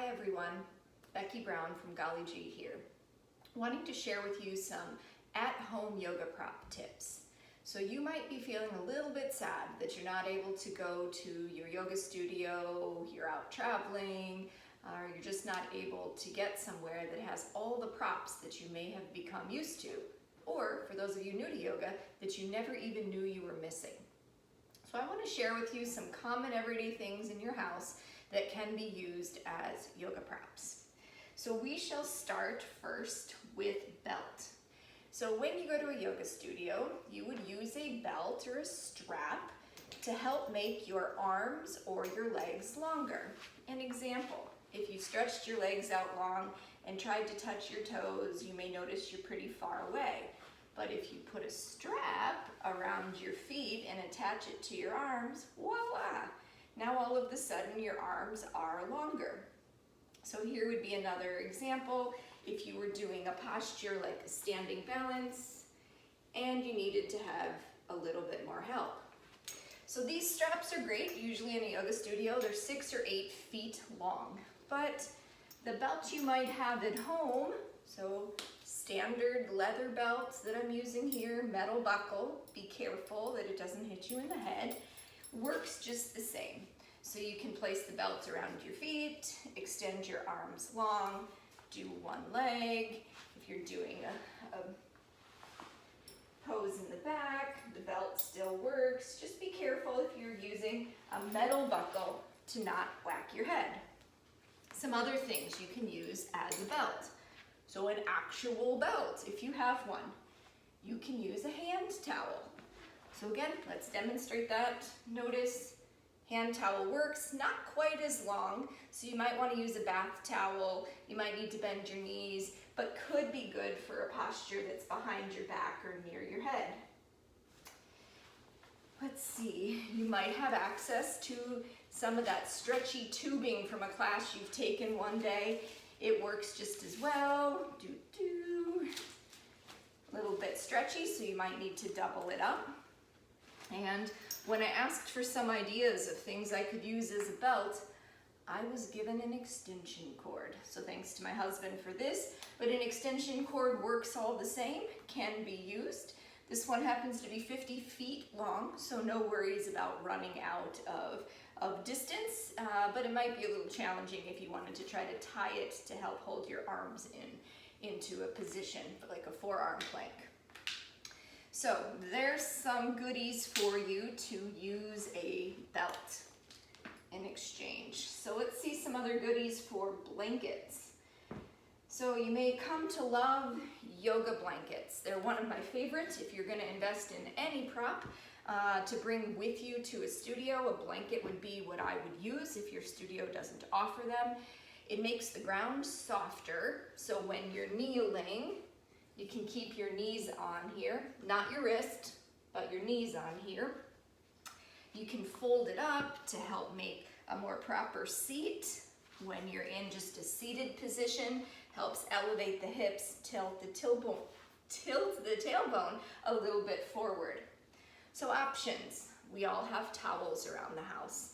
everyone, Becky Brown from Galiji here, wanting to share with you some at-home yoga prop tips. So you might be feeling a little bit sad that you're not able to go to your yoga studio, you're out traveling, or you're just not able to get somewhere that has all the props that you may have become used to, or for those of you new to yoga, that you never even knew you were missing. So I want to share with you some common everyday things in your house that can be used as yoga props. So we shall start first with belt. So when you go to a yoga studio, you would use a belt or a strap to help make your arms or your legs longer. An example, if you stretched your legs out long and tried to touch your toes, you may notice you're pretty far away. But if you put a strap around your feet and attach it to your arms, voila! Now all of a sudden your arms are longer. So here would be another example. If you were doing a posture like a standing balance and you needed to have a little bit more help. So these straps are great. Usually in a yoga studio, they're 6 or 8 feet long. But the belt you might have at home, so standard leather belts that I'm using here, metal buckle, be careful that it doesn't hit you in the head, works just the same. So you can place the belt around your feet, extend your arms long, do one leg. If you're doing a pose in the back, the belt still works. Just be careful if you're using a metal buckle to not whack your head. Some other things you can use as a belt. So an actual belt, if you have one, you can use a hand towel. So again, let's demonstrate that. Notice hand towel works, not quite as long, so you might want to use a bath towel. You might need to bend your knees, but could be good for a posture that's behind your back or near your head. Let's see, you might have access to some of that stretchy tubing from a class you've taken one day. It works just as well. A little bit stretchy, so you might need to double it up. And when I asked for some ideas of things I could use as a belt, I was given an extension cord. So thanks to my husband for this, but an extension cord works all the same, can be used. This one happens to be 50 feet long, so no worries about running out of distance, but it might be a little challenging if you wanted to try to tie it to help hold your arms into a position, like a forearm plank. So there's some goodies for you to use a belt in exchange. So let's see some other goodies for blankets. So you may come to love yoga blankets. They're one of my favorites. If you're going to invest in any prop to bring with you to a studio, a blanket would be what I would use if your studio doesn't offer them. It makes the ground softer, so when you're kneeling, you can keep your knees on here, not your wrist, but your knees on here. You can fold it up to help make a more proper seat. When you're in just a seated position, helps elevate the hips, tilt the tailbone a little bit forward. So options, we all have towels around the house.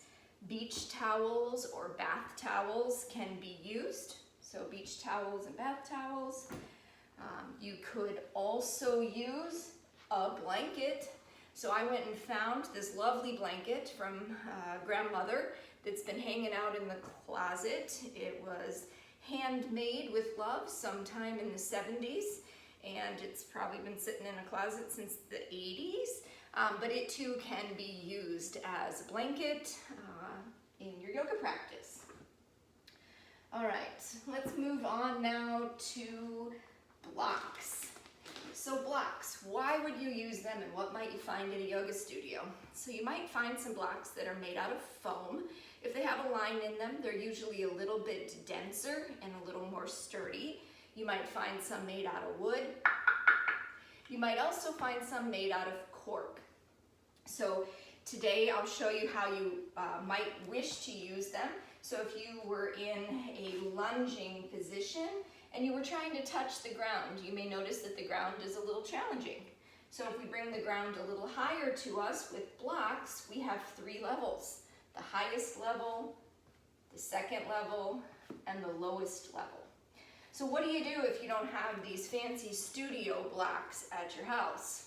Beach towels or bath towels can be used. So beach towels and bath towels. You could also use a blanket. So I went and found this lovely blanket from grandmother that's been hanging out in the closet. It was handmade with love sometime in the 70s, and it's probably been sitting in a closet since the 80s, but it too can be used as a blanket in your yoga practice. All right, let's move on now to blocks. So blocks, why would you use them and what might you find in a yoga studio? So you might find some blocks that are made out of foam. If they have a line in them, they're usually a little bit denser and a little more sturdy. You might find some made out of wood. You might also find some made out of cork. So today I'll show you how you might wish to use them. So if you were in a lunging position and you were trying to touch the ground, you may notice that the ground is a little challenging. So if we bring the ground a little higher to us with blocks, we have 3 levels. The highest level, the second level, and the lowest level. So what do you do if you don't have these fancy studio blocks at your house?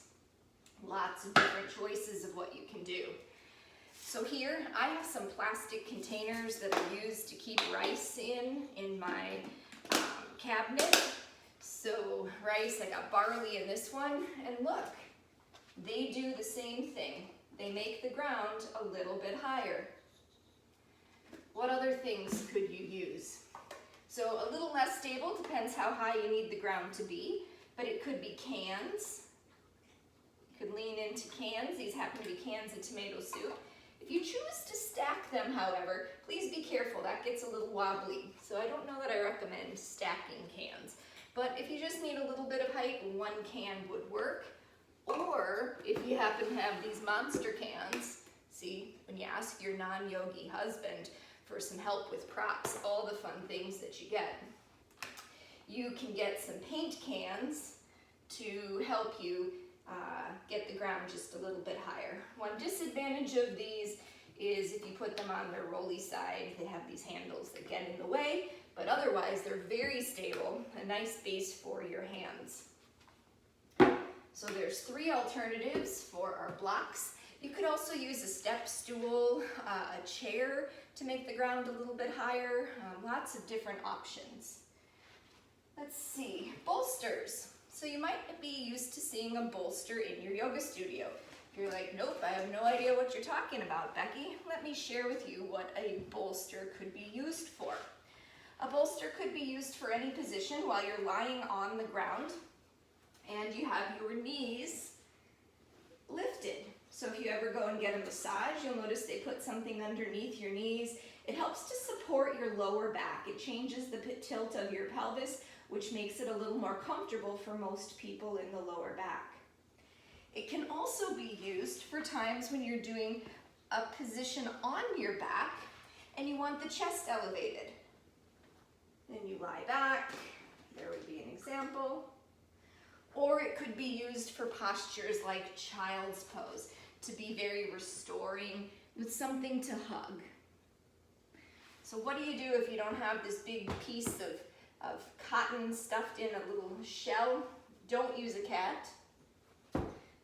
Lots of different choices of what you can do. So here I have some plastic containers that I use to keep rice in my cabinet. So rice, I got barley in this one, and look, they do the same thing. They make the ground a little bit higher. What other things could you use? So a little less stable, depends how high you need the ground to be, but it could be cans. You could lean into cans. These happen to be cans of tomato soup. If you choose to stack them, however, please be careful. That gets a little wobbly. So I don't know that I recommend stacking cans. But if you just need a little bit of height, one can would work. Or if you happen to have these monster cans, see, when you ask your non-yogi husband for some help with props, all the fun things that you get. You can get some paint cans to help you get the ground just a little bit higher. One disadvantage of these is if you put them on their rolly side, they have these handles that get in the way, but otherwise they're very stable, a nice base for your hands. So there's 3 alternatives for our blocks. You could also use a step stool, a chair to make the ground a little bit higher, lots of different options. Let's see, bolsters. So you might be used to seeing a bolster in your yoga studio. If you're like, nope, I have no idea what you're talking about, Becky, let me share with you what a bolster could be used for. A bolster could be used for any position while you're lying on the ground and you have your knees lifted. So if you ever go and get a massage, you'll notice they put something underneath your knees. It helps to support your lower back. It changes the tilt of your pelvis, which makes it a little more comfortable for most people in the lower back. It can also be used for times when you're doing a position on your back and you want the chest elevated. Then you lie back, there would be an example. Or it could be used for postures like child's pose, to be very restoring with something to hug. So what do you do if you don't have this big piece of cotton stuffed in a little shell? Don't use a cat.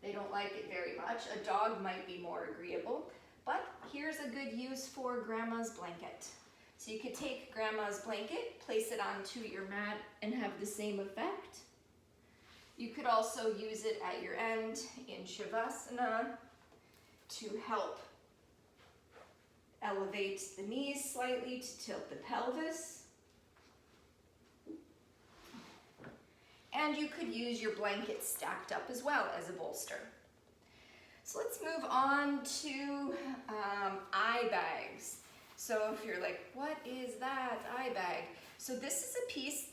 They don't like it very much. A dog might be more agreeable, but here's a good use for grandma's blanket. So you could take grandma's blanket, place it onto your mat, and have the same effect. You could also use it at your end in Shavasana to help elevate the knees slightly to tilt the pelvis. And you could use your blanket stacked up as well as a bolster. So let's move on to eye bags. So if you're like, what is that eye bag? So this is a piece,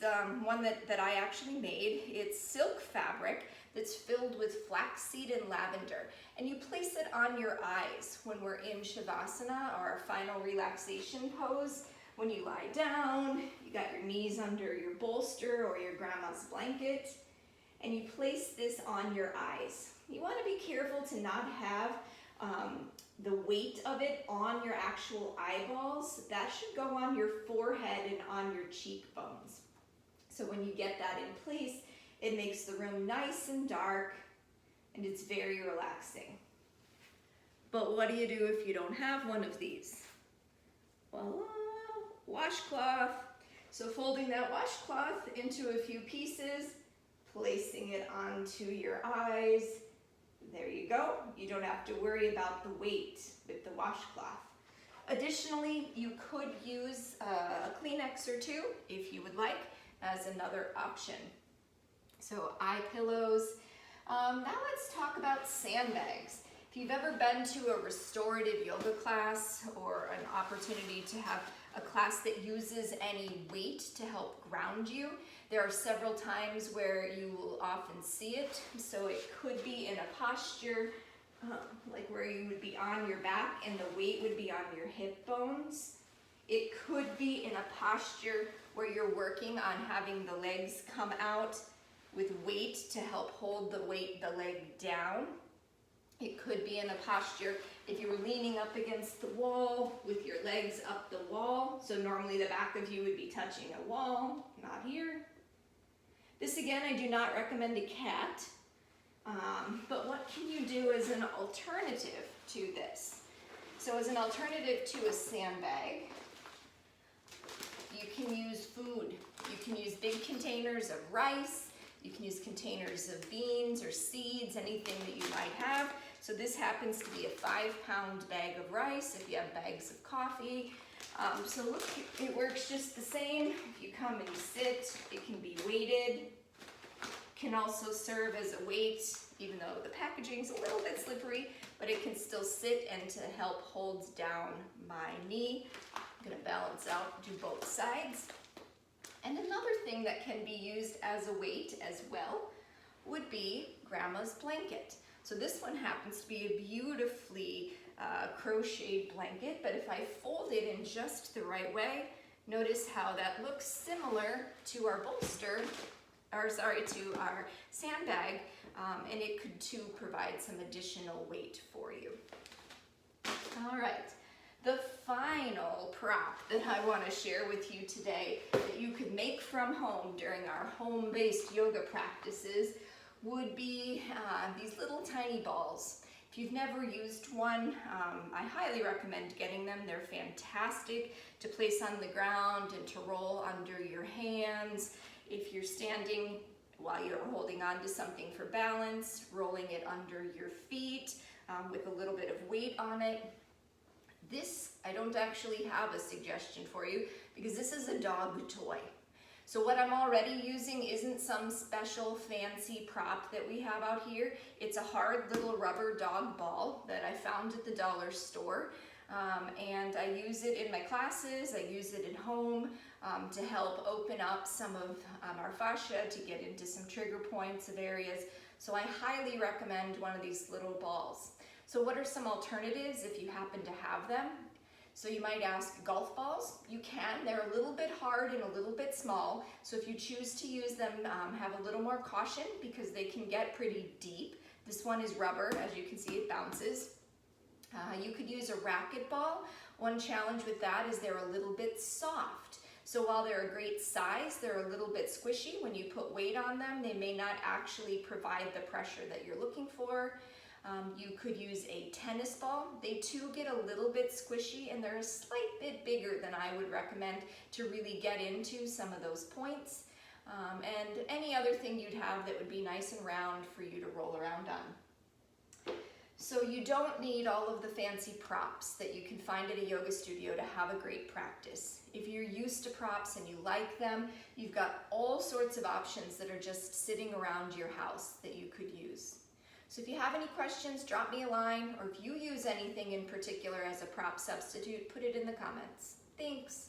one that I actually made. It's silk fabric that's filled with flaxseed and lavender. And you place it on your eyes when we're in Shavasana, or our final relaxation pose. When you lie down, you got your knees under your bolster or your grandma's blanket, and you place this on your eyes. You want to be careful to not have the weight of it on your actual eyeballs. That should go on your forehead and on your cheekbones. So when you get that in place, it makes the room nice and dark, and it's very relaxing. But what do you do if you don't have one of these? Voila, washcloth. So folding that washcloth into a few pieces, placing it onto your eyes. There you go. You don't have to worry about the weight with the washcloth. Additionally, you could use a Kleenex or two, if you would like, as another option. So eye pillows. Now let's talk about sandbags. If you've ever been to a restorative yoga class or an opportunity to have a class that uses any weight to help ground you, there are several times where you will often see it. So it could be in a posture like where you would be on your back and the weight would be on your hip bones. It could be in a posture where you're working on having the legs come out with weight to help hold the leg down. It could be in a posture if you were leaning up against the wall with your legs up the wall. So normally the back of you would be touching a wall, not here. This again, I do not recommend a cat, but what can you do as an alternative to this? So as an alternative to a sandbag, you can use food. You can use big containers of rice. You can use containers of beans or seeds, anything that you might have. So this happens to be a 5-pound bag of rice if you have bags of coffee. So look, it works just the same. If you come and you sit, it can be weighted. Can also serve as a weight, even though the packaging is a little bit slippery, but it can still sit and to help hold down my knee. I'm gonna balance out, do both sides. And another thing that can be used as a weight as well would be grandma's blanket. So this one happens to be a beautifully crocheted blanket, but if I fold it in just the right way, notice how that looks similar to our bolster, to our sandbag, and it could too provide some additional weight for you. All right. The final prop that I want to share with you today that you could make from home during our home-based yoga practices would be these little tiny balls. If you've never used one, I highly recommend getting them. They're fantastic to place on the ground and to roll under your hands. If you're standing while you're holding on to something for balance, rolling it under your feet with a little bit of weight on it. This, I don't actually have a suggestion for you because this is a dog toy. So what I'm already using isn't some special fancy prop that we have out here. It's a hard little rubber dog ball that I found at the dollar store. And I use it in my classes, I use it at home to help open up some of our fascia, to get into some trigger points of areas. So I highly recommend one of these little balls. So what are some alternatives if you happen to have them? So you might ask, golf balls? You can. They're a little bit hard and a little bit small. So if you choose to use them, have a little more caution because they can get pretty deep. This one is rubber. As you can see, it bounces. You could use a racquetball. One challenge with that is they're a little bit soft. So while they're a great size, they're a little bit squishy. When you put weight on them, they may not actually provide the pressure that you're looking for. You could use a tennis ball. They too get a little bit squishy and they're a slight bit bigger than I would recommend to really get into some of those points. And any other thing you'd have that would be nice and round for you to roll around on. So you don't need all of the fancy props that you can find at a yoga studio to have a great practice. If you're used to props and you like them, you've got all sorts of options that are just sitting around your house that you could use. So if you have any questions, drop me a line, or if you use anything in particular as a prop substitute, put it in the comments. Thanks.